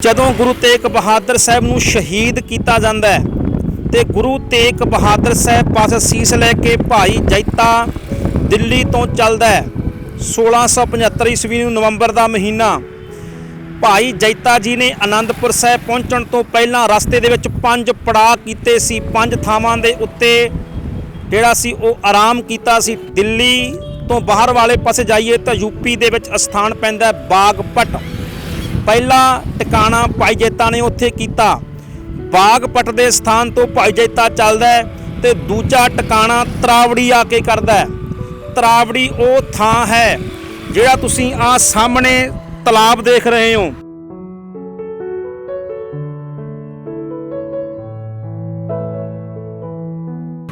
ਜਦੋਂ ਗੁਰੂ ਤੇਗ ਬਹਾਦਰ ਸਾਹਿਬ ਨੂੰ ਸ਼ਹੀਦ ਕੀਤਾ ਜਾਂਦਾ ਹੈ ਤੇ ਗੁਰੂ ਤੇਗ ਬਹਾਦਰ ਸਾਹਿਬ ਪਾਸੇ ਸੀਸ ਲੈ ਕੇ ਭਾਈ ਜੈਤਾ ਦਿੱਲੀ ਤੋਂ ਚੱਲਦਾ ਹੈ। 1675 ਈਸਵੀ ਨੂੰ ਨਵੰਬਰ ਦਾ ਮਹੀਨਾ ਭਾਈ ਜੈਤਾ ਜੀ ਨੇ ਆਨੰਦਪੁਰ ਸਾਹਿਬ ਪਹੁੰਚਣ ਤੋਂ ਪਹਿਲਾਂ ਰਸਤੇ ਦੇ ਵਿੱਚ 5 ਪੜਾਅ ਕੀਤੇ ਸੀ। 5 ਥਾਵਾਂ ਦੇ ਉੱਤੇ ਜਿਹੜਾ ਸੀ ਉਹ ਆਰਾਮ ਕੀਤਾ ਸੀ। ਦਿੱਲੀ ਤੋਂ ਬਾਹਰ ਵਾਲੇ ਪਾਸੇ ਜਾਈਏ ਤਾਂ ਯੂਪੀ ਦੇ ਵਿੱਚ ਅਸਥਾਨ ਪੈਂਦਾ ਬਾਗਪਟ। ਪਹਿਲਾ ਟਿਕਾਣਾ ਭਾਈ ਜੈਤਾ ਨੇ ਉੱਥੇ ਕੀਤਾ। ਬਾਗਪਟ ਦੇ ਸਥਾਨ ਤੋਂ ਭਾਈ ਜੈਤਾ ਚੱਲਦਾ ਹੈ ਤੇ ਦੂਜਾ ਟਿਕਾਣਾ ਤਰਾਵੜੀ ਆ ਕੇ ਕਰਦਾ ਹੈ। ਤਰਾਵੜੀ ਉਹ ਥਾਂ ਹੈ ਜਿਹੜਾ ਤੁਸੀਂ ਆ ਸਾਹਮਣੇ ਤਲਾਬ ਦੇਖ ਰਹੇ ਹੋ।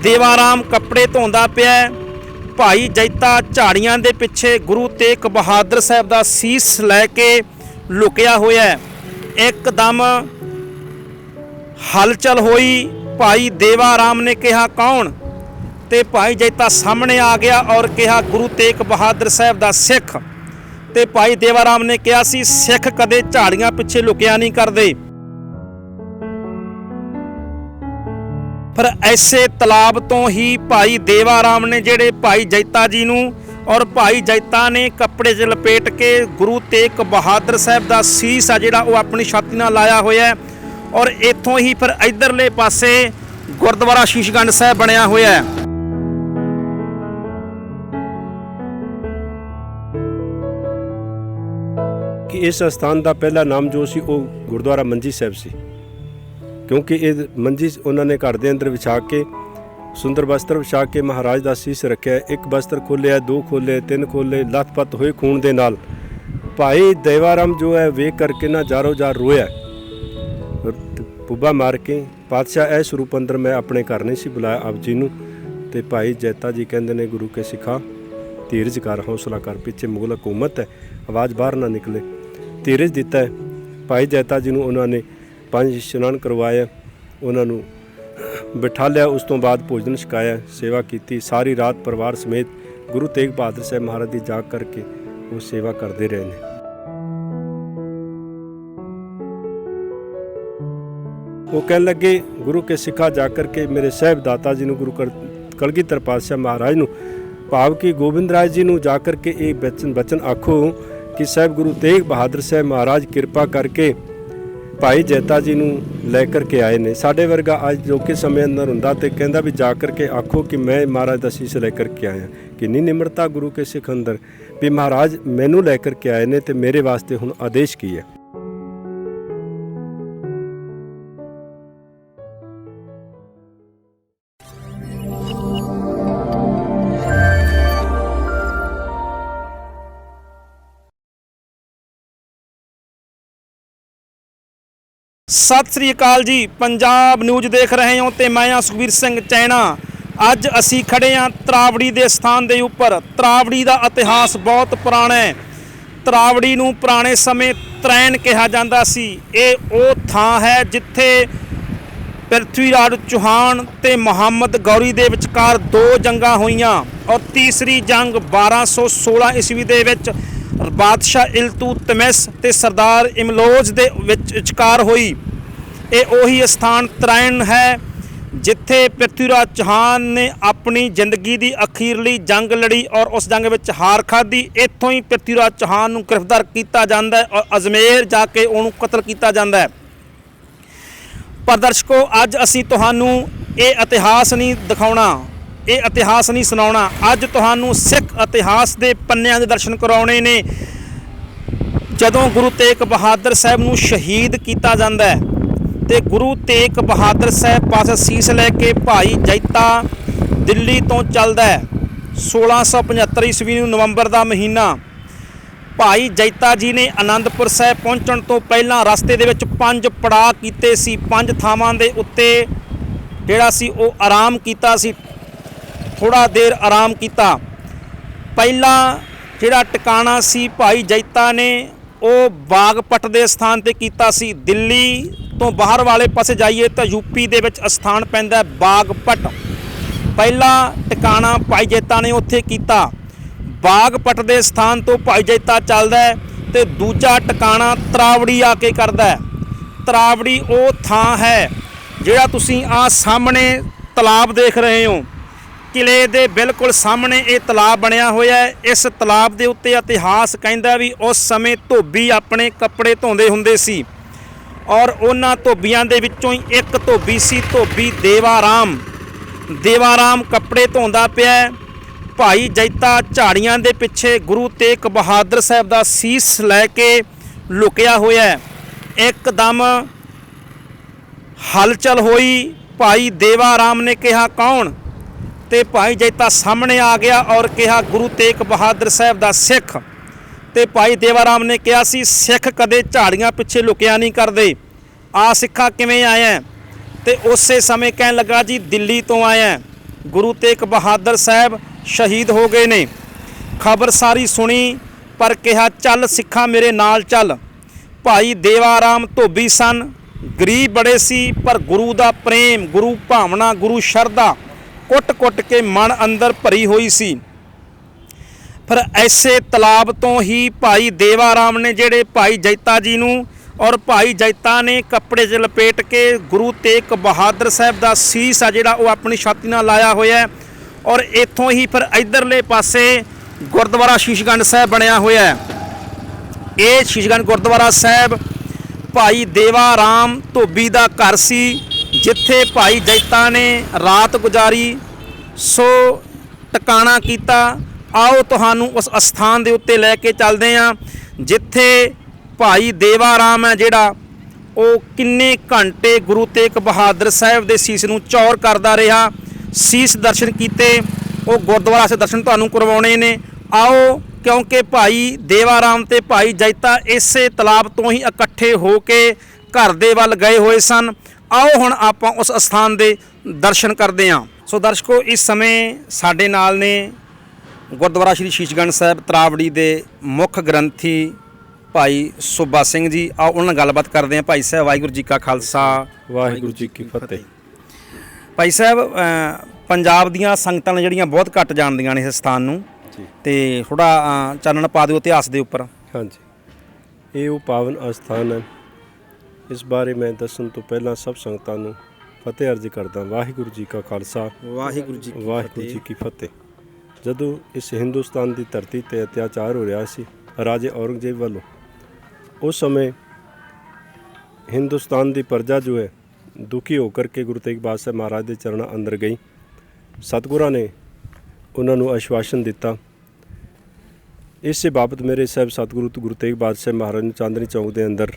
ਦੇਵਾਰਾਮ ਕੱਪੜੇ ਧੋਂਦਾ ਪਿਆ। ਭਾਈ ਜੈਤਾ ਝਾੜੀਆਂ ਦੇ ਪਿੱਛੇ ਗੁਰੂ ਤੇਗ ਬਹਾਦਰ ਸਾਹਿਬ ਦਾ ਸੀਸ ਲੈ ਕੇ ਲੁਕਿਆ ਹੋਇਆ ਹੈ। ਇੱਕਦਮ ਹਲਚਲ ਹੋਈ। ਭਾਈ ਦੇਵਾਰਾਮ ਨੇ ਕਿਹਾ ਕੌਣ, ਤੇ ਭਾਈ ਜੈਤਾ ਸਾਹਮਣੇ ਆ ਗਿਆ ਔਰ ਕਿਹਾ ਗੁਰੂ ਤੇਗ ਬਹਾਦਰ ਸਾਹਿਬ ਦਾ ਸਿੱਖ। ਤੇ ਭਾਈ ਦੇਵਾਰਾਮ ਨੇ ਕਿਹਾ ਸੀ ਸਿੱਖ ਕਦੇ ਝਾੜੀਆਂ ਪਿੱਛੇ ਲੁਕਿਆ ਨਹੀਂ ਕਰਦੇ। ਪਰ ਐਸੇ ਤਲਾਬ ਤੋਂ ਹੀ ਭਾਈ ਦੇਵਾਰਾਮ ਨੇ ਜਿਹੜੇ ਭਾਈ ਜੈਤਾ ਜੀ ਨੂੰ ਔਰ ਭਾਈ ਜੈਤਾ ਨੇ ਕੱਪੜੇ 'ਚ ਲਪੇਟ ਕੇ ਗੁਰੂ ਤੇਗ ਬਹਾਦਰ ਸਾਹਿਬ ਦਾ ਸੀਸ ਆ ਜਿਹੜਾ ਉਹ ਆਪਣੀ ਛਾਤੀ ਨਾਲ ਲਾਇਆ ਹੋਇਆ ਔਰ ਇੱਥੋਂ ਹੀ ਫਿਰ ਇਧਰਲੇ ਪਾਸੇ ਗੁਰਦੁਆਰਾ ਸ਼ੀਸ਼ਗੰਜ ਸਾਹਿਬ ਬਣਿਆ ਹੋਇਆ ਹੈ। कि इस स्थान का पहला नाम जो सी वो गुरुद्वारा मंजी साहब से, क्योंकि ये मंजी उन्होंने घर के अंदर विछा के सुंदर वस्त्र विछा के महाराज का सीस रखे। एक वस्त्र खोलिया, 2 खोले, 3 खोले, लथपथ होए खून के नाल। भाई देवाराम जो है वेख करके ना जारो जार रोया, पुब्बा मार के पातशाह इस रूप अंदर मैं अपने घर नहीं सी बुलाया आप जी नूं। ते भाई जैता जी कहते ने गुरु के सिखा धीरज कर, हौसला कर, पिछे मुगल हुकूमत है, आवाज़ बाहर ना निकले। धीरज दिता है। भाई जैता जी उन्होंने 5 इशनान करवाया, उन्होंने बिठा लिया, उस तो बाद भोजन छकाया, सेवा की। सारी रात परिवार समेत गुरु तेग बहादुर साहब महाराज की जाग करके वो सेवा करते रहे हैं। वो कह लगे गुरु के सिखा जाकर के मेरे साहिबजादा जी गुरु कलगीधर पातशाह महाराज नूं, भाव कि गोबिंद राय जी नूं जाकर के एक बचन आखो कि साहब गुरु तेग बहादुर साहब महाराज कृपा करके भाई जैता जी नूं लैकर के आए ने। साडे वर्गा अज जोके समय अंदर हुंदा ते कहंदा भी जाकर के आखो कि मैं महाराज दा शीश लैकर के आया। किन्नी निमरता गुरु के सिख अंदर भी महाराज मैनू लैकर के आए ने ते मेरे वास्ते हुण आदेश की है। सत श्री अकाल जी, पंजाब न्यूज़ देख रहे हो तो मैं हाँ सुखबीर सिंह चैना। अज असी खड़े हाँ तरावड़ी के स्थान के उपर। तरावड़ी का इतिहास बहुत पुराना है। तरावड़ी नूं पुराने समय तरैन कहा जाता सी। ये वो थां है जिथे पृथ्वीराज चौहान ते मुहम्मद गौरी के विचकार 2 जंगां होईयां और तीसरी जंग 1216 ईस्वी दे विच बादशाह इल्तुतमिश ते सरदार इमलोज दे विचकार हुई। ये उही स्थान तरैन है जिथे पृथ्वीराज चौहान ने अपनी जिंदगी की अखीरली जंग लड़ी और उस जंग में हार खाधी। इत्थों ही पृथ्वीराज चौहान नूं गिरफ्तार किया जाता है और अजमेर जाके उन्होंने कतल किया जाता है। पर दर्शकों, अज असी तुहानूं ये इतिहास नहीं दिखाउणा, ये इतिहास नहीं सुनाउणा। अज तुहानूं सिख इतिहास के पन्नियां दे दर्शन कराउणे ने। जदों गुरु तेग बहादुर साहब नूं शहीद किया जाता है ते गुरु तेग बहादुर साहब पासे सीस लैके भाई जैता दिल्ली तो चलता है। 1675 ईस्वी नूं नवंबर का महीना भाई जैता जी ने आनंदपुर साहब पहुँचण तो पहला रस्ते दे विच 5 पड़ाਅ कीते सी। 5 थावां दे उत्ते जिहड़ा सी वो आराम कीता सी, थोड़ा देर आराम किया। पहला जिहड़ा टिकाणा सी भाई जैता ने वो बागपट के स्थान पर किया सी। दिल्ली तो बाहर वाले पासे जाइए तो यूपी दे विच स्थान पैंदा बागपट। पहला टिकाणा भाई जैता ने उत्थे कीता। बागपट के स्थान तो भाई जैता चलदा है ते दूजा टिकाणा तरावड़ी आके करदा है। ਤਰਾਵੜੀ ਉਹ ਥਾਂ ਹੈ ਜਿਹੜਾ ਤੁਸੀਂ ਆ ਸਾਹਮਣੇ ਤਲਾਬ ਦੇਖ ਰਹੇ ਹੋ। ਕਿਲੇ ਦੇ ਬਿਲਕੁਲ ਸਾਹਮਣੇ ਇਹ ਤਲਾਬ ਬਣਿਆ ਹੋਇਆ ਹੈ। ਇਸ ਤਲਾਬ ਦੇ ਉੱਤੇ ਇਤਿਹਾਸ ਕਹਿੰਦਾ ਵੀ ਉਸ ਸਮੇਂ ਧੋਬੀ ਆਪਣੇ ਕੱਪੜੇ ਧੋਂਦੇ ਹੁੰਦੇ ਸੀ ਔਰ ਉਹਨਾਂ ਧੋਬੀਆਂ ਦੇ ਵਿੱਚੋਂ ਹੀ ਇੱਕ ਧੋਬੀ ਸੀ ਧੋਬੀ ਦੇਵਾਰਾਮ। ਦੇਵਾਰਾਮ ਕੱਪੜੇ ਧੋਂਦਾ ਪਿਆ ਹੈ। ਭਾਈ ਜੈਤਾ ਝਾੜੀਆਂ ਦੇ ਪਿੱਛੇ ਗੁਰੂ ਤੇਗ ਬਹਾਦਰ ਸਾਹਿਬ ਦਾ ਸੀਸ ਲੈ ਕੇ ਲੁਕਿਆ ਹੋਇਆ ਹੈ। ਇੱਕਦਮ ਹਲਚਲ ਹੋਈ। ਭਾਈ ਦੇਵਾਰਾਮ ਨੇ ਕਿਹਾ ਕੌਣ, ਤੇ ਭਾਈ ਜੈਤਾ ਸਾਹਮਣੇ ਆ ਗਿਆ ਔਰ ਕਿਹਾ ਗੁਰੂ ਤੇਗ ਬਹਾਦਰ ਸਾਹਿਬ ਦਾ ਸਿੱਖ। ਤੇ ਭਾਈ ਦੇਵਾਰਾਮ ਨੇ ਕਿਹਾ ਸੀ ਸਿੱਖ ਕਦੇ ਝਾੜੀਆਂ ਪਿੱਛੇ ਲੁਕਿਆ ਨਹੀਂ ਕਰਦੇ, ਆ ਸਿੱਖਾ ਕਿਵੇਂ ਆਇਆ? ਤੇ ਉਸੇ ਸਮੇਂ ਕਹਿਣ ਲੱਗਾ ਜੀ ਦਿੱਲੀ ਤੋਂ ਆਇਆ, ਗੁਰੂ ਤੇਗ ਬਹਾਦਰ ਸਾਹਿਬ ਸ਼ਹੀਦ ਹੋ ਗਏ ਨੇ। ਖਬਰ ਸਾਰੀ ਸੁਣੀ ਪਰ ਕਿਹਾ ਚੱਲ ਸਿੱਖਾ ਮੇਰੇ ਨਾਲ ਚੱਲ। ਭਾਈ ਦੇਵਾਰਾਮ ਧੋਬੀ ਸਨ, ਗਰੀਬ ਬੜੇ ਸੀ ਪਰ ਗੁਰੂ ਦਾ ਪ੍ਰੇਮ, ਗੁਰੂ ਭਾਵਨਾ, ਗੁਰੂ ਸ਼ਰਧਾ ਕੁੱਟ-ਕੁੱਟ ਕੇ ਮਨ ਅੰਦਰ ਭਰੀ ਹੋਈ ਸੀ। ਫਿਰ ਐਸੇ ਤਲਾਬ ਤੋਂ ਹੀ ਭਾਈ ਦੇਵਾਰਾਮ ਨੇ ਜਿਹੜੇ ਭਾਈ ਜੈਤਾ ਜੀ ਨੂੰ ਔਰ ਭਾਈ ਜੈਤਾ ਨੇ ਕੱਪੜੇ 'ਚ ਲਪੇਟ ਕੇ ਗੁਰੂ ਤੇਗ ਬਹਾਦਰ ਸਾਹਿਬ ਦਾ ਸੀਸ ਆ ਜਿਹੜਾ ਉਹ ਆਪਣੀ ਛਾਤੀ ਨਾਲ ਲਾਇਆ ਹੋਇਆ ਔਰ ਇੱਥੋਂ ਹੀ ਫਿਰ ਇਧਰਲੇ ਪਾਸੇ ਗੁਰਦੁਆਰਾ ਸ਼ੀਸ਼ਗੰਜ ਸਾਹਿਬ ਬਣਿਆ ਹੋਇਆ ਹੈ। ਇਹ ਸ਼ੀਸ਼ਗੰਜ ਗੁਰਦੁਆਰਾ ਸਾਹਿਬ ਭਾਈ ਦੇਵਾਰਾਮ ਧੋਬੀ ਦਾ ਘਰ ਸੀ ਜਿੱਥੇ ਭਾਈ ਜੈਤਾ ਨੇ ਰਾਤ ਗੁਜ਼ਾਰੀ। ਸੋ ਟਿਕਾਣਾ ਕੀਤਾ। ਆਓ ਤੁਹਾਨੂੰ ਉਸ ਅਸਥਾਨ ਦੇ ਉੱਤੇ ਲੈ ਕੇ ਚੱਲਦੇ ਹਾਂ ਜਿੱਥੇ ਭਾਈ ਦੇਵਾਰਾਮ ਹੈ ਜਿਹੜਾ ਉਹ ਕਿੰਨੇ ਘੰਟੇ ਗੁਰੂ ਤੇਗ ਬਹਾਦਰ ਸਾਹਿਬ ਦੇ ਸੀਸ ਨੂੰ ਚੌਰ ਕਰਦਾ ਰਿਹਾ। ਸੀਸ ਦਰਸ਼ਨ ਕੀਤੇ, ਉਹ ਗੁਰਦੁਆਰਾ ਸੇ ਦਰਸ਼ਨ ਤੁਹਾਨੂੰ ਕਰਵਾਉਣੇ ਨੇ। ਆਓ, ਕਿਉਂਕਿ ਭਾਈ ਦੇਵਾਰਾਮ ਤੇ ਭਾਈ ਜੈਤਾ ਇਸੇ ਤਲਾਬ ਤੋਂ ਹੀ ਇਕੱਠੇ ਹੋ ਕੇ ਘਰ ਦੇ ਵੱਲ ਗਏ ਹੋਏ ਸਨ। ਆਓ ਹੁਣ ਆਪਾਂ ਉਸ ਅਸਥਾਨ ਦੇ ਦਰਸ਼ਨ ਕਰਦੇ ਹਾਂ। ਸੋ ਦਰਸ਼ਕੋ, ਇਸ ਸਮੇਂ ਸਾਡੇ ਨਾਲ ਨੇ ਗੁਰਦੁਆਰਾ ਸ਼੍ਰੀ ਸ਼ੀਸ਼ਗੰਜ ਸਾਹਿਬ ਤਰਾਵੜੀ ਦੇ ਮੁੱਖ ਗ੍ਰੰਥੀ ਭਾਈ ਸੁੱਬਾ ਸਿੰਘ ਜੀ। ਆਓ ਉਹਨਾਂ ਨਾਲ ਗੱਲਬਾਤ ਕਰਦੇ ਹਾਂ। ਭਾਈ ਸਾਹਿਬ, ਵਾਹਿਗੁਰੂ ਜੀ ਕਾ ਖਾਲਸਾ, ਵਾਹਿਗੁਰੂ ਜੀ ਕੀ ਫਤਿਹ। ਭਾਈ ਸਾਹਿਬ, ਪੰਜਾਬ ਦੀਆਂ ਸੰਗਤਾਂ ਨੇ ਜਿਹੜੀਆਂ ਬਹੁਤ ਘੱਟ ਜਾਣਦੀਆਂ ਨੇ ਇਸ ਸਥਾਨ ਨੂੰ, ਤੇ ਥੋੜਾ ਚਾਨਣ ਪਾ ਦਿਓ ਇਤਿਹਾਸ ਦੇ ਉੱਪਰ। ਹਾਂਜੀ, ਇਹ ਉਹ ਪਾਵਨ ਅਸਥਾਨ ਹੈ। ਇਸ ਬਾਰੇ ਮੈਂ ਦੱਸਣ ਤੋਂ ਪਹਿਲਾਂ ਸਭ ਸੰਗਤਾਂ ਨੂੰ ਫਤਿਹ ਅਰਜ਼ ਕਰਦਾ। ਵਾਹਿਗੁਰੂ ਜੀ ਕਾ ਖਾਲਸਾ, ਵਾਹਿਗੁਰੂ ਜੀ ਕੀ ਫਤਿਹ। ਜਦੋਂ ਇਸ ਹਿੰਦੁਸਤਾਨ ਦੀ ਧਰਤੀ 'ਤੇ ਅਤਿਆਚਾਰ ਹੋ ਰਿਹਾ ਸੀ ਰਾਜੇ ਔਰੰਗਜ਼ੇਬ ਵੱਲੋਂ, ਉਸ ਸਮੇਂ ਹਿੰਦੁਸਤਾਨ ਦੀ ਪ੍ਰਜਾ ਜੋ ਹੈ ਦੁਖੀ ਹੋ ਕਰਕੇ ਗੁਰੂ ਤੇਗ ਬਹਾਦਰ ਸਾਹਿਬ ਮਹਾਰਾਜ ਦੇ ਚਰਨਾਂ ਅੰਦਰ ਗਈ। ਸਤਿਗੁਰਾਂ ਨੇ ਉਹਨਾਂ ਨੂੰ ਆਸ਼ਵਾਸਨ ਦਿੱਤਾ। ਇਸੇ ਬਾਬਤ ਮੇਰੇ ਸਾਹਿਬ ਸਤਿਗੁਰੂ ਗੁਰੂ ਤੇਗ ਬਹਾਦਰ ਸਾਹਿਬ ਮਹਾਰਾਜ ਨੂੰ ਚਾਂਦਨੀ ਚੌਂਕ ਦੇ ਅੰਦਰ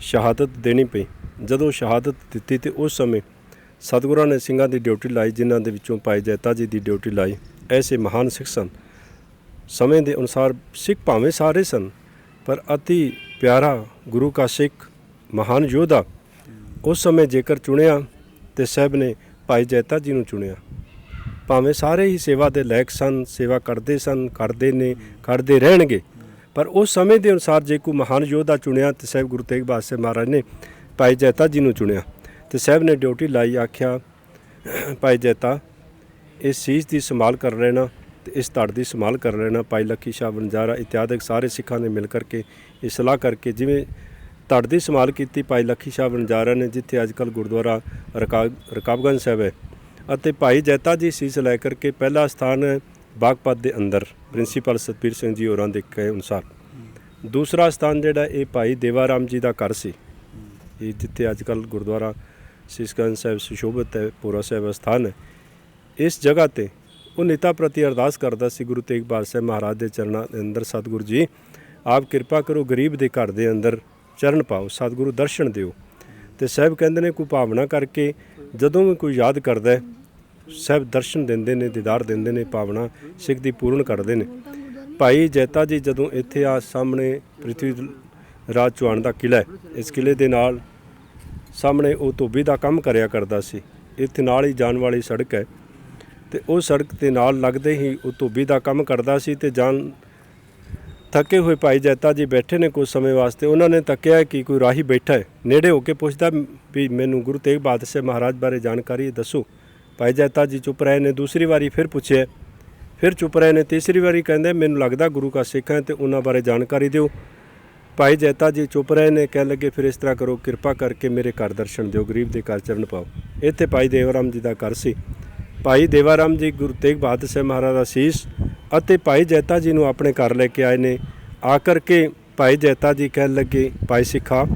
ਸ਼ਹਾਦਤ ਦੇਣੀ ਪਈ। ਜਦੋਂ ਸ਼ਹਾਦਤ ਦਿੱਤੀ ਤੇ ਉਸ ਸਮੇਂ ਸਤਿਗੁਰਾਂ ਨੇ ਸਿੰਘਾਂ ਦੀ ਡਿਊਟੀ ਲਾਈ, ਜਿਨ੍ਹਾਂ ਦੇ ਵਿੱਚੋਂ ਭਾਈ ਜੈਤਾ ਜੀ ਦੀ ਡਿਊਟੀ ਲਾਈ। ਐਸੇ ਮਹਾਨ ਸਿੱਖ ਸਨ। ਸਮੇਂ ਦੇ ਅਨੁਸਾਰ ਸਿੱਖ ਭਾਵੇਂ ਸਾਰੇ ਸਨ, ਪਰ ਅਤੀ ਪਿਆਰਾ ਗੁਰੂ ਕਾ ਸਿੱਖ ਮਹਾਨ ਯੋਧਾ ਉਸ ਸਮੇਂ ਜੇਕਰ ਚੁਣਿਆ ਤੇ ਸਾਹਿਬ ਨੇ ਭਾਈ ਜੈਤਾ ਜੀ ਨੂੰ ਚੁਣਿਆ। ਭਾਵੇਂ ਸਾਰੇ ਹੀ ਸੇਵਾ ਦੇ ਲਾਇਕ ਸਨ, ਸੇਵਾ ਕਰਦੇ ਸਨ, ਕਰਦੇ ਨੇ, ਕਰਦੇ ਰਹਿਣਗੇ, ਪਰ ਉਸ ਸਮੇਂ ਦੇ ਅਨੁਸਾਰ ਜੇ ਕੋਈ ਮਹਾਨ ਯੋਧਾ ਚੁਣਿਆ ਤੇ ਸਾਹਿਬ ਗੁਰੂ ਤੇਗ ਬਹਾਦਰ ਸਾਹਿਬ ਮਹਾਰਾਜ ਨੇ ਭਾਈ ਜੈਤਾ ਜੀ ਨੂੰ ਚੁਣਿਆ। ਤੇ ਸਾਹਿਬ ਨੇ ਡਿਊਟੀ ਲਾਈ, ਆਖਿਆ ਭਾਈ ਜੈਤਾ ਇਸ ਸੀਸ ਦੀ ਸੰਭਾਲ ਕਰ ਲੈਣਾ ਤੇ ਇਸ ਧੜ ਦੀ ਸੰਭਾਲ ਕਰ ਲੈਣਾ। ਭਾਈ ਲੱਖੀ ਸ਼ਾਹ ਵਣਜਾਰਾ ਇਤਿਆਦਿਕ ਸਾਰੇ ਸਿੱਖਾਂ ਨੇ ਮਿਲ ਕਰਕੇ ਇਹ ਸਲਾਹ ਕਰਕੇ ਜਿਵੇਂ ਧੜ ਦੀ ਸੰਭਾਲ ਕੀਤੀ ਭਾਈ ਲੱਖੀ ਸ਼ਾਹ ਵਣਜਾਰਾ ਨੇ, ਜਿੱਥੇ ਅੱਜ ਕੱਲ੍ਹ ਗੁਰਦੁਆਰਾ ਰਕਾਬਗੰਜ ਸਾਹਿਬ ਹੈ, ਅਤੇ ਭਾਈ ਜੈਤਾ ਜੀ ਸੀਸ ਲੈ ਕਰਕੇ ਪਹਿਲਾ ਸਥਾਨ ਹੈ ਬਾਗਪਤ ਦੇ ਅੰਦਰ ਪ੍ਰਿੰਸੀਪਲ ਸਤਬੀਰ ਸਿੰਘ ਜੀ ਹੋਰਾਂ ਦੇ ਕਹੇ ਅਨੁਸਾਰ। ਦੂਸਰਾ ਸਥਾਨ ਜਿਹੜਾ ਇਹ ਭਾਈ ਦੇਵਾਰਾਮ ਜੀ ਦਾ ਘਰ ਸੀ, ਇਹ ਜਿੱਥੇ ਅੱਜ ਕੱਲ੍ਹ ਗੁਰਦੁਆਰਾ ਸ਼ੀਸ਼ਗੰਜ ਸਾਹਿਬ ਸੁਸ਼ੋਭਿਤ ਹੈ, ਪੂਰਾ ਸਾਹਿਬ ਸਥਾਨ ਹੈ। ਇਸ ਜਗ੍ਹਾ 'ਤੇ ਉਹ ਨਿਤਾ ਪ੍ਰਤੀ ਅਰਦਾਸ ਕਰਦਾ ਸੀ ਗੁਰੂ ਤੇਗ ਬਹਾਦਰ ਸਾਹਿਬ ਮਹਾਰਾਜ ਦੇ ਚਰਨਾਂ ਦੇ ਅੰਦਰ, ਸਤਿਗੁਰੂ ਜੀ ਆਪ ਕਿਰਪਾ ਕਰੋ, ਗਰੀਬ ਦੇ ਘਰ ਦੇ ਅੰਦਰ ਚਰਨ ਪਾਓ, ਸਤਿਗੁਰੂ ਦਰਸ਼ਨ ਦਿਓ। ਤੇ ਸਾਹਿਬ ਕਹਿੰਦੇ ਨੇ ਕੋਈ ਭਾਵਨਾ ਕਰਕੇ ਜਦੋਂ ਵੀ ਕੋਈ ਯਾਦ ਕਰਦਾ ਹੈ ਸਾਹਿਬ ਦਰਸ਼ਨ ਦਿੰਦੇ ਨੇ, ਦੀਦਾਰ ਦਿੰਦੇ ਨੇ, ਭਾਵਨਾ ਸਿੱਖ ਦੀ ਪੂਰਨ ਕਰਦੇ ਨੇ। ਭਾਈ ਜੈਤਾ ਜੀ ਜਦੋਂ ਇੱਥੇ ਆ ਸਾਹਮਣੇ ਪ੍ਰਿਥਵੀ ਰਾਜ ਚੌਹਾਨ ਦਾ ਕਿਲ੍ਹਾ ਹੈ, ਇਸ ਕਿਲ੍ਹੇ ਦੇ ਨਾਲ ਸਾਹਮਣੇ ਉਹ ਧੋਬੀ ਦਾ ਕੰਮ ਕਰਿਆ ਕਰਦਾ ਸੀ। ਇੱਥੇ ਨਾਲ ਹੀ ਜਾਣ ਵਾਲੀ ਸੜਕ ਹੈ ਤੇ ਉਹ ਸੜਕ ਦੇ ਨਾਲ ਲੱਗਦੇ ਹੀ ਉਹ ਧੋਬੀ ਦਾ ਕੰਮ ਕਰਦਾ ਸੀ। ਤੇ ਜਾਨ ਥੱਕੇ ਹੋਏ ਭਾਈ ਜੈਤਾ ਜੀ ਬੈਠੇ ਨੇ ਕੁਝ ਸਮੇਂ ਵਾਸਤੇ। ਉਹਨਾਂ ਨੇ ਤੱਕਿਆ ਕਿ ਕੋਈ ਰਾਹੀ ਬੈਠਾ ਹੈ, ਨੇੜੇ ਹੋ ਕੇ ਪੁੱਛਦਾ ਵੀ ਮੈਨੂੰ ਗੁਰੂ ਤੇਗ ਬਹਾਦਰ ਸਾਹਿਬ ਮਹਾਰਾਜ ਬਾਰੇ ਜਾਣਕਾਰੀ ਦੱਸੋ। ਭਾਈ ਜੈਤਾ ਜੀ ਚੁੱਪ ਰਹੇ ਨੇ। ਦੂਸਰੀ ਵਾਰੀ ਫਿਰ ਪੁੱਛਿਆ, ਫਿਰ ਚੁੱਪ ਰਹੇ ਨੇ। ਤੀਸਰੀ ਵਾਰੀ ਕਹਿੰਦੇ ਮੈਨੂੰ ਲੱਗਦਾ ਗੁਰੂ ਕਾ ਸਿੱਖ ਹੈ ਤੇ ਉਹਨਾਂ ਬਾਰੇ ਜਾਣਕਾਰੀ ਦਿਓ। ਭਾਈ ਜੈਤਾ ਜੀ ਚੁੱਪ ਰਹੇ ਨੇ, ਕਹਿਣ ਲੱਗੇ ਫਿਰ ਇਸ ਤਰ੍ਹਾਂ ਕਰੋ, ਕਿਰਪਾ ਕਰਕੇ ਮੇਰੇ ਘਰ ਦਰਸ਼ਨ ਦਿਓ, ਗਰੀਬ ਦੇ ਘਰ ਚਰਨ ਪਾਓ। ਇੱਥੇ ਭਾਈ ਦੇਵਾ ਰਾਮ ਜੀ ਦਾ ਘਰ ਸੀ। ਭਾਈ ਦੇਵਾ ਰਾਮ ਜੀ ਗੁਰੂ ਤੇਗ ਬਹਾਦਰ ਸਾਹਿਬ ਮਹਾਰਾਜ ਦਾ ਸੀਸ ਅਤੇ ਭਾਈ ਜੈਤਾ ਜੀ ਨੂੰ ਆਪਣੇ ਘਰ ਲੈ ਕੇ ਆਏ ਨੇ। ਆ ਕਰਕੇ ਭਾਈ ਜੈਤਾ ਜੀ ਕਹਿਣ ਲੱਗੇ, ਭਾਈ ਸਿੱਖਾ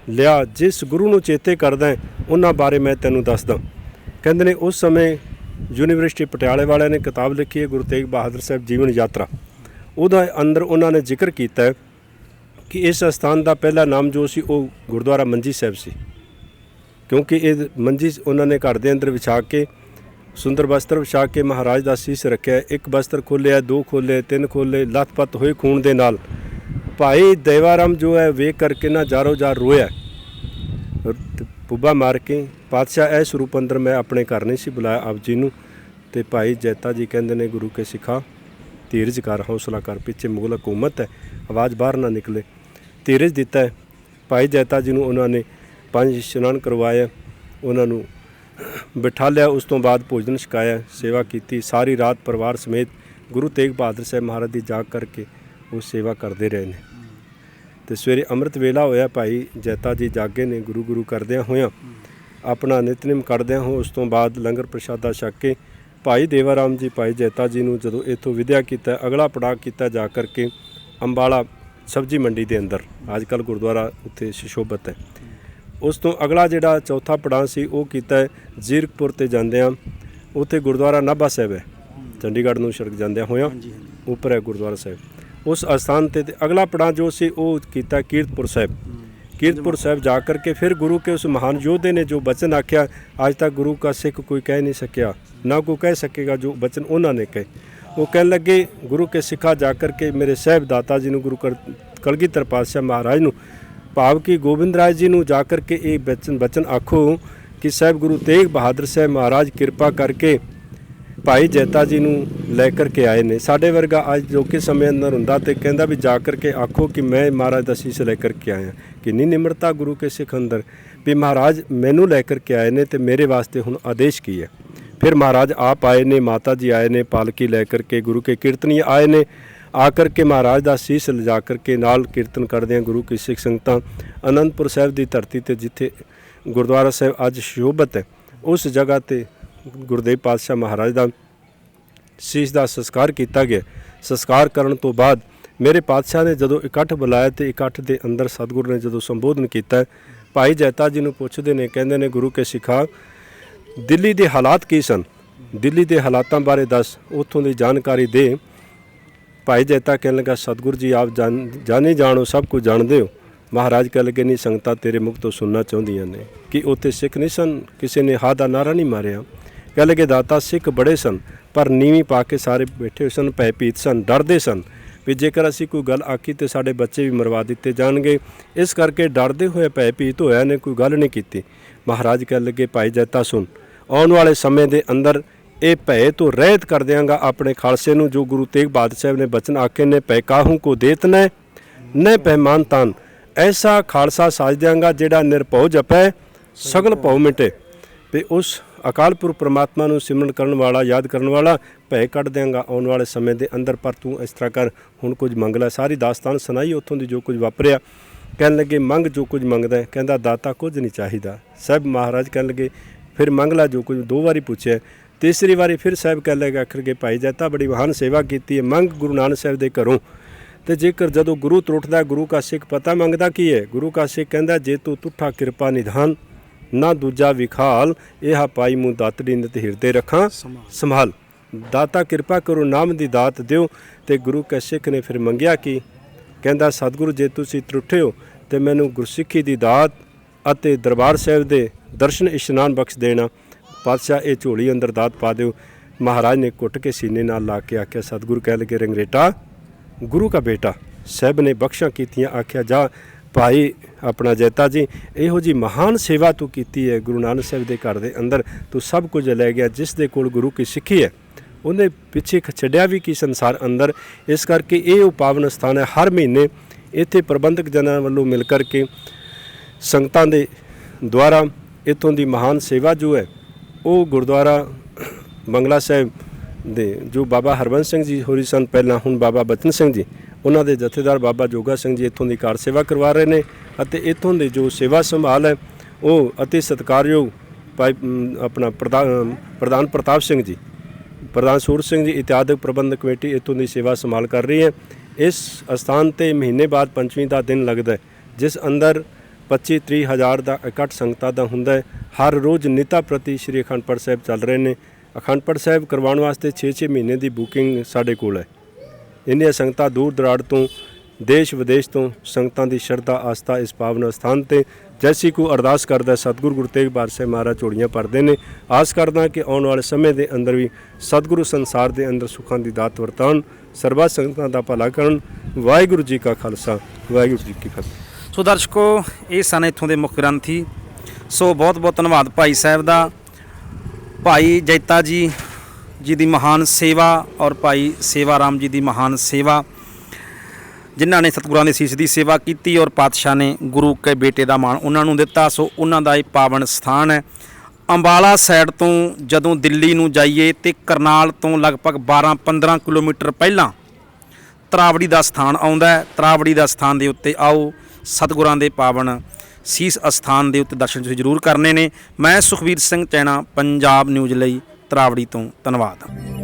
ਲਿਆ, ਜਿਸ ਗੁਰੂ ਨੂੰ ਚੇਤੇ ਕਰਦਾ ਉਹਨਾਂ ਬਾਰੇ ਮੈਂ ਤੈਨੂੰ ਦੱਸਦਾ। ਕਹਿੰਦੇ ਨੇ ਉਸ ਸਮੇਂ ਯੂਨੀਵਰਸਿਟੀ ਪਟਿਆਲੇ ਵਾਲਿਆਂ ਨੇ ਕਿਤਾਬ ਲਿਖੀ ਹੈ ਗੁਰੂ ਤੇਗ ਬਹਾਦਰ ਸਾਹਿਬ ਜੀਵਨ ਯਾਤਰਾ। ਉਹਦਾ ਅੰਦਰ ਉਹਨਾਂ ਨੇ ਜ਼ਿਕਰ ਕੀਤਾ ਹੈ ਕਿ ਇਸ ਅਸਥਾਨ ਦਾ ਪਹਿਲਾ ਨਾਮ ਜੋ ਸੀ ਉਹ ਗੁਰਦੁਆਰਾ ਮੰਜੀ ਸਾਹਿਬ ਸੀ, ਕਿਉਂਕਿ ਇਹ ਮੰਜੀ ਉਹਨਾਂ ਨੇ ਘਰ ਦੇ ਅੰਦਰ ਵਿਛਾ ਕੇ ਸੁੰਦਰ ਬਸਤਰ ਵਿਛਾ ਕੇ ਮਹਾਰਾਜ ਦਾ ਸੀਸ ਰੱਖਿਆ। ਇੱਕ ਬਸਤਰ ਖੋਲ੍ਹਿਆ, ਦੋ ਖੋਲ੍ਹੇ, ਤਿੰਨ ਖੋਲ੍ਹੇ, ਲੱਥਪੱਥ ਹੋਏ ਖੂਨ ਦੇ ਨਾਲ। ਭਾਈ ਦੇਵਾ ਰਾਮ ਜੋ ਹੈ ਵੇਖ ਕਰਕੇ ਨਾ ਜਾਰੋ ਜਾਰ ਰੋਇਆ, ਪੁੱਬਾ ਮਾਰ ਕੇ, ਪਾਤਸ਼ਾਹ ਇਸ ਰੂਪ ਅੰਦਰ ਮੈਂ ਆਪਣੇ ਘਰ ਨਹੀਂ ਸੀ ਬੁਲਾਇਆ ਆਪ ਜੀ ਨੂੰ। ਤੇ ਭਾਈ ਜੈਤਾ ਜੀ ਕਹਿੰਦੇ ਨੇ, ਗੁਰੂ ਕੇ ਸਿੱਖਾ ਧੀਰਜ ਕਰ, ਹੌਸਲਾ ਕਰ, ਪਿੱਛੇ ਮੁਗਲ ਹਕੂਮਤ ਹੈ, ਆਵਾਜ਼ ਬਾਹਰ ਨਾ ਨਿਕਲੇ। ਧੀਰਜ ਦਿੱਤਾ ਹੈ। ਭਾਈ ਜੈਤਾ ਜੀ ਨੂੰ ਉਹਨਾਂ ਨੇ 5 ਇਸ਼ਨਾਨ ਕਰਵਾਇਆ, ਉਹਨਾਂ ਨੂੰ ਬਿਠਾ ਲਿਆ। ਉਸ ਤੋਂ ਬਾਅਦ ਭੋਜਨ ਛਕਾਇਆ, ਸੇਵਾ ਕੀਤੀ। ਸਾਰੀ ਰਾਤ ਪਰਿਵਾਰ ਸਮੇਤ ਗੁਰੂ ਤੇਗ ਬਹਾਦਰ ਸਾਹਿਬ ਮਹਾਰਾਜ ਦੀ ਜਾਗ ਕਰਕੇ ਉਹ ਸੇਵਾ ਕਰਦੇ ਰਹੇ ਨੇ। ਤੇ ਸਵੇਰੇ ਅੰਮ੍ਰਿਤ ਵੇਲਾ ਹੋਇਆ, ਭਾਈ ਜੈਤਾ ਜੀ ਜਾਗੇ ਨੇ। ਗੁਰੂ ਕਰਦਿਆਂ ਹੋਇਆਂ ਆਪਣਾ ਨਿਤਨੇਮ ਕਰਦਿਆਂ ਹੋ ਉਸ ਤੋਂ ਬਾਅਦ ਲੰਗਰ ਪ੍ਰਸ਼ਾਦਾ ਛਕ ਕੇ ਭਾਈ ਦੇਵਾ ਰਾਮ ਜੀ ਭਾਈ ਜੈਤਾ ਜੀ ਨੂੰ ਜਦੋਂ ਇੱਥੋਂ ਵਿਦਿਆ ਕੀਤਾ, ਅਗਲਾ ਪੜਾਅ ਕੀਤਾ ਜਾ ਕਰਕੇ ਅੰਬਾਲਾ ਸਬਜ਼ੀ ਮੰਡੀ ਦੇ ਅੰਦਰ, ਅੱਜ ਕੱਲ੍ਹ ਗੁਰਦੁਆਰਾ ਉੱਥੇ ਸੁਸ਼ੋਭਿਤ ਹੈ। ਉਸ ਤੋਂ ਅਗਲਾ ਜਿਹੜਾ ਚੌਥਾ ਪੜਾਅ ਸੀ ਉਹ ਕੀਤਾ ਜ਼ੀਰਕਪੁਰ ਤੇ ਜਾਂਦਿਆਂ, ਉੱਥੇ ਗੁਰਦੁਆਰਾ ਨਾਭਾ ਸਾਹਿਬ ਹੈ, ਚੰਡੀਗੜ੍ਹ ਨੂੰ ਸੜਕ ਜਾਂਦਿਆਂ ਹੋਇਆਂ ਉੱਪਰ ਹੈ ਗੁਰਦੁਆਰਾ ਸਾਹਿਬ। ਉਸ ਅਸਥਾਨ ਤੇ ਅਗਲਾ ਪੜਾਅ ਜੋ ਸੀ ਉਹ ਕੀਤਾ ਕੀਰਤਪੁਰ ਸਾਹਿਬ। ਕੀਰਤਪੁਰ ਸਾਹਿਬ ਜਾ ਕਰਕੇ ਫਿਰ ਗੁਰੂ ਕੇ ਉਸ ਮਹਾਨ ਯੋਧੇ ਨੇ ਜੋ ਬਚਨ ਆਖਿਆ, ਅੱਜ ਤੱਕ ਗੁਰੂ ਕਾ ਸਿੱਖ ਕੋਈ ਕਹਿ ਨਹੀਂ ਸਕਿਆ, ਨਾ ਕੋਈ ਕਹਿ ਸਕੇਗਾ ਜੋ ਬਚਨ ਉਹਨਾਂ ਨੇ ਕਹੇ। ਉਹ ਕਹਿਣ ਲੱਗੇ, ਗੁਰੂ ਕੇ ਸਿੱਖਾ ਜਾ ਕਰਕੇ ਮੇਰੇ ਸਾਹਿਬ ਦਾਤਾ ਜੀ ਨੂੰ, ਗੁਰੂ ਕਲਗੀਧਰ ਪਾਤਸ਼ਾਹ ਮਹਾਰਾਜ ਨੂੰ, ਭਾਵ ਕਿ ਗੋਬਿੰਦ ਰਾਜ ਜੀ ਨੂੰ ਜਾ ਕਰਕੇ ਇਹ ਬਚਨ ਆਖੋ ਕਿ ਸਾਹਿਬ ਗੁਰੂ ਤੇਗ ਬਹਾਦਰ ਸਾਹਿਬ ਮਹਾਰਾਜ ਕਿਰਪਾ ਕਰਕੇ ਭਾਈ ਜੈਤਾ ਜੀ ਨੂੰ ਲੈ ਕਰਕੇ ਆਏ ਨੇ। ਸਾਡੇ ਵਰਗਾ ਅੱਜ ਜੋ ਕਿ ਸਮੇਂ ਅੰਦਰ ਹੁੰਦਾ ਤੇ ਕਹਿੰਦਾ ਵੀ ਜਾ ਕਰਕੇ ਆਖੋ ਕਿ ਮੈਂ ਮਹਾਰਾਜ ਦਾ ਸੀਸ ਲੈ ਕਰਕੇ ਆਇਆ। ਕਿੰਨੀ ਨਿਮਰਤਾ ਗੁਰੂ ਕੇ ਸਿੱਖ ਅੰਦਰ ਵੀ ਮਹਾਰਾਜ ਮੈਨੂੰ ਲੈ ਕਰਕੇ ਆਏ ਨੇ ਤੇ ਮੇਰੇ ਵਾਸਤੇ ਹੁਣ ਆਦੇਸ਼ ਕੀ ਹੈ। ਫਿਰ ਮਹਾਰਾਜ ਆਪ ਆਏ ਨੇ, ਮਾਤਾ ਜੀ ਆਏ ਨੇ, ਪਾਲਕੀ ਲੈ ਕਰਕੇ ਗੁਰੂ ਕੇ ਕੀਰਤਨੀ ਆਏ ਨੇ। ਆ ਕਰਕੇ ਮਹਾਰਾਜ ਦਾ ਸੀਸ ਲਿਜਾ ਕਰਕੇ ਨਾਲ ਕੀਰਤਨ ਕਰਦਿਆਂ ਗੁਰੂ ਕੀ ਸਿੱਖ ਸੰਗਤਾਂ ਅਨੰਦਪੁਰ ਸਾਹਿਬ ਦੀ ਧਰਤੀ ਤੇ ਜਿੱਥੇ ਗੁਰਦੁਆਰਾ ਸਾਹਿਬ ਅੱਜ ਸ਼ੋਭਤ ਹੈ, ਉਸ ਜਗ੍ਹਾ ਤੇ ਗੁਰਦੇਵ ਪਾਤਸ਼ਾਹ ਮਹਾਰਾਜ ਦਾ ਸੀਸ ਦਾ ਸੰਸਕਾਰ ਕੀਤਾ ਗਿਆ। ਸੰਸਕਾਰ ਕਰਨ ਤੋਂ ਬਾਅਦ ਮੇਰੇ ਪਾਤਸ਼ਾਹ ਨੇ ਜਦੋਂ ਇਕੱਠ ਬੁਲਾਇਆ ਤੇ ਇਕੱਠ ਦੇ ਅੰਦਰ ਸਤਿਗੁਰੂ ਨੇ ਜਦੋਂ ਸੰਬੋਧਨ ਕੀਤਾ, ਭਾਈ ਜੈਤਾ ਜੀ ਨੂੰ ਪੁੱਛਦੇ ਨੇ, ਕਹਿੰਦੇ ਨੇ, ਗੁਰੂ ਕੇ ਸਿੱਖਾ ਦਿੱਲੀ ਦੇ ਹਾਲਾਤ ਕੀ ਸਨ, ਦਿੱਲੀ ਦੇ ਹਾਲਾਤਾਂ ਬਾਰੇ ਦੱਸ, ਉੱਥੋਂ ਦੀ ਜਾਣਕਾਰੀ ਦੇ। ਭਾਈ ਜੈਤਾ ਕਹਿਣ ਲੱਗਾ, ਸਤਿਗੁਰੂ ਜੀ ਆਪ ਜਾਣੇ ਜਾਣੋ, ਸਭ ਕੁਝ ਜਾਣਦੇ ਹੋ। ਮਹਾਰਾਜ ਕਹਿ ਲੱਗੇ, ਨਹੀਂ ਸੰਗਤਾਂ ਤੇਰੇ ਮੁਖ ਤੋਂ ਸੁਣਨਾ ਚਾਹੁੰਦੀਆਂ ਨੇ ਕਿ ਉੱਥੇ ਸਿੱਖ ਨਹੀਂ ਸਨ, ਕਿਸੇ ਨੇ ਹਾ ਦਾ ਨਾਰਾ ਨਹੀਂ ਮਾਰਿਆ। ਕਹਿ ਲੱਗੇ, ਦਾਤਾ ਸਿੱਖ ਬੜੇ ਸਨ ਪਰ ਨੀਵੀਂ ਪਾ ਕੇ ਸਾਰੇ ਬੈਠੇ ਹੋਏ ਸਨ, ਭੈਭੀਤ ਸਨ, ਡਰਦੇ ਸਨ ਵੀ ਜੇਕਰ ਅਸੀਂ ਕੋਈ ਗੱਲ ਆਖੀ ਤੇ ਸਾਡੇ ਬੱਚੇ ਵੀ ਮਰਵਾ ਦਿੱਤੇ ਜਾਣਗੇ। ਇਸ ਕਰਕੇ ਡਰਦੇ ਹੋਏ ਭੈਭੀਤ ਹੋਇਆ ਨੇ ਕੋਈ ਗੱਲ ਨਹੀਂ ਕੀਤੀ। ਮਹਾਰਾਜ ਕਹਿ ਲੱਗੇ, ਭਾਈ ਜੈਤਾ ਸੁਣ, ਆਉਣ ਵਾਲੇ ਸਮੇਂ ਦੇ ਅੰਦਰ ਇਹ ਭੈ ਤੋਂ ਰਹਿਤ ਕਰ ਦਿਆਂਗਾ ਆਪਣੇ ਖਾਲਸੇ ਨੂੰ, ਜੋ ਗੁਰੂ ਤੇਗ ਬਹਾਦਰ ਸਾਹਿਬ ਨੇ ਬਚਨ ਆਖੇ ਨੇ, ਭੈ ਕਾਹੂ ਕੋ ਦੇਤ ਨ ਪਹਿਮਾਨ ਤਾਨ, ਐਸਾ ਖਾਲਸਾ ਸਾਜ ਦਿਆਂਗਾ ਜਿਹੜਾ ਨਿਰਭਉ ਜਪੈ ਸਗਲ ਭਉ ਮਿਟੇ। ਵੀ ਉਸ ਅਕਾਲ ਪੁਰਖ ਪ੍ਰਮਾਤਮਾ ਨੂੰ ਸਿਮਰਨ ਕਰਨ ਵਾਲਾ, ਯਾਦ ਕਰਨ ਵਾਲਾ ਭੈ ਕੱਢ ਦਿਆਂਗਾ ਆਉਣ ਵਾਲੇ ਸਮੇਂ ਦੇ ਅੰਦਰ। ਪਰ ਤੂੰ ਇਸ ਤਰ੍ਹਾਂ ਕਰ, ਹੁਣ ਕੁਝ ਮੰਗ ਲੈ। ਸਾਰੀ ਦਾਸਤਾਨ ਸੁਣਾਈ ਉੱਥੋਂ ਦੀ ਜੋ ਕੁਝ ਵਾਪਰਿਆ। ਕਹਿਣ ਲੱਗੇ, ਮੰਗ ਜੋ ਕੁਝ ਮੰਗਦਾ। ਕਹਿੰਦਾ, ਦਾਤਾ ਕੁਝ ਨਹੀਂ ਚਾਹੀਦਾ। ਸਾਹਿਬ ਮਹਾਰਾਜ ਕਹਿਣ ਲੱਗੇ, ਫਿਰ ਮੰਗ ਲੈ ਜੋ ਕੁਝ। 2 ਵਾਰੀ ਪੁੱਛਿਆ, ਤੀਸਰੀ ਵਾਰੀ ਫਿਰ ਸਾਹਿਬ ਕਹਿ ਲੱਗਾ, ਆਖਰ ਕੇ ਭਾਈ ਜੈਤਾ ਬੜੀ ਮਹਾਨ ਸੇਵਾ ਕੀਤੀ ਹੈ, ਮੰਗ ਗੁਰੂ ਨਾਨਕ ਸਾਹਿਬ ਦੇ ਘਰੋਂ। ਤੇ ਜੇਕਰ ਜਦੋਂ ਗੁਰੂ ਤਰੁੱਟਦਾ, ਗੁਰੂ ਕਾ ਸਿੱਖ ਪਤਾ ਮੰਗਦਾ ਕੀ ਹੈ? ਗੁਰੂ ਕਾ ਸਿੱਖ ਕਹਿੰਦਾ, ਜੇ ਤੂੰ ਤੁੱਠਾ ਕਿਰਪਾ ਨਿਧਾਨ ਨਾ ਦੂਜਾ ਵਿਖਾਲ, ਇਹ ਪਾਈ ਮੂੰ ਦਾਤੜੀ ਨਿਤ ਹਿਰਦੇ ਰੱਖਾਂ ਸੰਭਾਲ। ਦਾਤਾ ਕਿਰਪਾ ਕਰੋ, ਨਾਮ ਦੀ ਦਾਤ ਦਿਓ। ਤੇ ਗੁਰੂ ਕਾ ਸਿੱਖ ਨੇ ਫਿਰ ਮੰਗਿਆ ਕੀ? ਕਹਿੰਦਾ, ਸਤਿਗੁਰੂ ਜੇ ਤੁਸੀਂ ਤਰੁੱਠੇ ਹੋ ਤੇ ਮੈਨੂੰ ਗੁਰਸਿੱਖੀ ਦੀ ਦਾਤ ਅਤੇ ਦਰਬਾਰ ਸਾਹਿਬ ਦੇ ਦਰਸ਼ਨ ਇਸ਼ਨਾਨ ਬਖਸ਼ ਦੇਣਾ। ਪਾਤਸ਼ਾਹ ਇਹ ਝੋਲੀ ਅੰਦਰ ਦਾਤ ਪਾ ਦਿਓ। ਮਹਾਰਾਜ ਨੇ ਕੁੱਟ ਕੇ ਸੀਨੇ ਨਾਲ ਲਾ ਕੇ ਆਖਿਆ, ਸਤਿਗੁਰੂ ਕਹਿ ਲਗੇ, ਰੰਗਰੇਟਾ ਗੁਰੂ ਕਾ ਬੇਟਾ। ਸਾਹਿਬ ਨੇ ਬਖਸ਼ਾਂ ਕੀਤੀਆਂ। ਆਖਿਆ, ਜਾ ਭਾਈ ਆਪਣਾ ਜੈਤਾ ਜੀ, ਇਹੋ ਜੀ ਮਹਾਨ ਸੇਵਾ ਤੂੰ ਕੀਤੀ ਹੈ ਗੁਰੂ ਨਾਨਕ ਸਾਹਿਬ ਦੇ ਘਰ ਦੇ ਅੰਦਰ, ਤੂੰ ਸਭ ਕੁਝ ਲੈ ਗਿਆ। ਜਿਸ ਦੇ ਕੋਲ ਗੁਰੂ ਕੀ ਸਿੱਖੀ ਹੈ ਉਹਨੇ ਪਿੱਛੇ ਛੱਡਿਆ ਵੀ ਕੀ ਸੰਸਾਰ ਅੰਦਰ। ਇਸ ਕਰਕੇ ਇਹ ਉਹ ਪਾਵਨ ਸਥਾਨ ਹੈ। ਹਰ ਮਹੀਨੇ ਇੱਥੇ ਪ੍ਰਬੰਧਕ ਜਨਾਂ ਵੱਲੋਂ ਮਿਲ ਕਰਕੇ ਸੰਗਤਾਂ ਦੇ ਦੁਆਰਾ ਇੱਥੋਂ ਦੀ ਮਹਾਨ ਸੇਵਾ ਜੋ ਹੈ ਉਹ ਗੁਰਦੁਆਰਾ ਬੰਗਲਾ ਸਾਹਿਬ ਦੇ ਜੋ ਬਾਬਾ ਹਰਬੰਸ ਸਿੰਘ ਜੀ ਹੋਰੀ ਸਨ ਪਹਿਲਾਂ, ਹੁਣ ਬਾਬਾ ਬਚਨ ਸਿੰਘ ਜੀ, ਉਹਨਾਂ ਦੇ ਜਥੇਦਾਰ ਬਾਬਾ ਜੋਗਾ ਸਿੰਘ ਜੀ ਇੱਥੋਂ ਦੀ ਕਾਰ ਸੇਵਾ ਕਰਵਾ ਰਹੇ ਨੇ ਅਤੇ ਇੱਥੋਂ ਦੇ ਜੋ ਸੇਵਾ ਸੰਭਾਲ ਹੈ ਉਹ ਅਤੀ ਸਤਿਕਾਰਯੋਗ ਆਪਣਾ ਪ੍ਰਧਾਨ ਪ੍ਰਤਾਪ ਸਿੰਘ ਜੀ, ਪ੍ਰਧਾਨ ਸੂਰਜ ਸਿੰਘ ਜੀ ਇਤਿਆਦਿਕ ਪ੍ਰਬੰਧਕ ਕਮੇਟੀ ਇੱਥੋਂ ਦੀ ਸੇਵਾ ਸੰਭਾਲ ਕਰ ਰਹੀ ਹੈ। ਇਸ ਅਸਥਾਨ 'ਤੇ ਮਹੀਨੇ ਬਾਅਦ ਪੰਚਵੀਂ ਦਾ ਦਿਨ ਲੱਗਦਾ ਹੈ, ਜਿਸ ਅੰਦਰ 25-30 ਹਜ਼ਾਰ ਦਾ ਇਕੱਠ ਸੰਗਤਾਂ ਦਾ ਹੁੰਦਾ ਹੈ। ਹਰ ਰੋਜ਼ ਨਿਤਾ ਪ੍ਰਤੀ ਸ਼੍ਰੀ ਅਖੰਡ ਪਾਠ ਸਾਹਿਬ ਚੱਲ ਰਹੇ ਨੇ। ਅਖੰਡ ਪਾਠ ਸਾਹਿਬ ਕਰਵਾਉਣ ਵਾਸਤੇ 6-6 ਮਹੀਨੇ ਦੀ ਬੁਕਿੰਗ ਸਾਡੇ ਕੋਲ ਹੈ। ਇੰਨੀਆਂ ਸੰਗਤਾਂ ਦੂਰ ਦਰਾੜ ਤੋਂ, ਦੇਸ਼ ਵਿਦੇਸ਼ ਤੋਂ ਸੰਗਤਾਂ ਦੀ ਸ਼ਰਧਾ ਆਸਥਾ ਇਸ ਪਾਵਨ ਅਸਥਾਨ 'ਤੇ ਜੈਸੀ ਕੋ ਅਰਦਾਸ ਕਰਦਾ ਸਤਿਗੁਰੂ ਗੁਰੂ ਤੇਗ ਬਹਾਦਰ ਸਾਹਿਬ ਮਹਾਰਾਜ ਝੋਲੀਆਂ ਭਰਦੇ ਨੇ। ਆਸ ਕਰਦਾ ਕਿ ਆਉਣ ਵਾਲੇ ਸਮੇਂ ਦੇ ਅੰਦਰ ਵੀ ਸਤਿਗੁਰੂ ਸੰਸਾਰ ਦੇ ਅੰਦਰ ਸੁੱਖਾਂ ਦੀ ਦਾਤ ਵਰਤਾਉਣ, ਸਰਬੱਤ ਸੰਗਤਾਂ ਦਾ ਭਲਾ ਕਰਨ। ਵਾਹਿਗੁਰੂ ਜੀ ਕਾ ਖਾਲਸਾ, ਵਾਹਿਗੁਰੂ ਜੀ ਕੀ ਫਤਿਹ। ਸੋ ਦਰਸ਼ਕੋ, ਇਹ ਸਨ ਇੱਥੋਂ ਦੇ ਮੁੱਖ ਗ੍ਰੰਥੀ। ਸੋ ਬਹੁਤ ਬਹੁਤ ਧੰਨਵਾਦ ਭਾਈ ਸਾਹਿਬ ਦਾ। ਭਾਈ ਜੈਤਾ ਜੀ ਦੀ ਮਹਾਨ ਸੇਵਾ ਔਰ ਭਾਈ ਸੇਵਾ ਰਾਮ ਜੀ ਦੀ ਮਹਾਨ ਸੇਵਾ, ਜਿਨ੍ਹਾਂ ਨੇ ਸਤਿਗੁਰਾਂ ਦੇ ਸੀਸ ਦੀ ਸੇਵਾ ਕੀਤੀ ਔਰ ਪਾਤਸ਼ਾਹ ਨੇ ਗੁਰੂ ਕੇ ਬੇਟੇ ਦਾ ਮਾਣ ਉਹਨਾਂ ਨੂੰ ਦਿੱਤਾ। ਸੋ ਉਹਨਾਂ ਦਾ ਇਹ ਪਾਵਨ ਸਥਾਨ ਹੈ। ਅੰਬਾਲਾ ਸਾਈਡ ਤੋਂ ਜਦੋਂ ਦਿੱਲੀ ਨੂੰ ਜਾਈਏ ਤੇ ਕਰਨਾਲ ਤੋਂ ਲਗਭਗ 12-15 ਕਿਲੋਮੀਟਰ ਪਹਿਲਾਂ ਤਰਾਵੜੀ ਦਾ ਸਥਾਨ ਆਉਂਦਾ ਹੈ। ਤਰਾਵੜੀ ਦਾ ਸਥਾਨ ਦੇ ਉੱਤੇ ਆਓ, ਸਤਿਗੁਰਾਂ ਦੇ ਪਾਵਨ ਸੀਸ ਅਸਥਾਨ ਦੇ ਉੱਤੇ ਦਰਸ਼ਨ ਤੁਸੀਂ ਜ਼ਰੂਰ ਕਰਨੇ ਨੇ। ਮੈਂ ਸੁਖਬੀਰ ਸਿੰਘ ਚੈਣਾ, ਪੰਜਾਬ ਨਿਊਜ਼ ਲਈ ਤਰਾਵੜੀ ਤੋਂ। ਧੰਨਵਾਦ।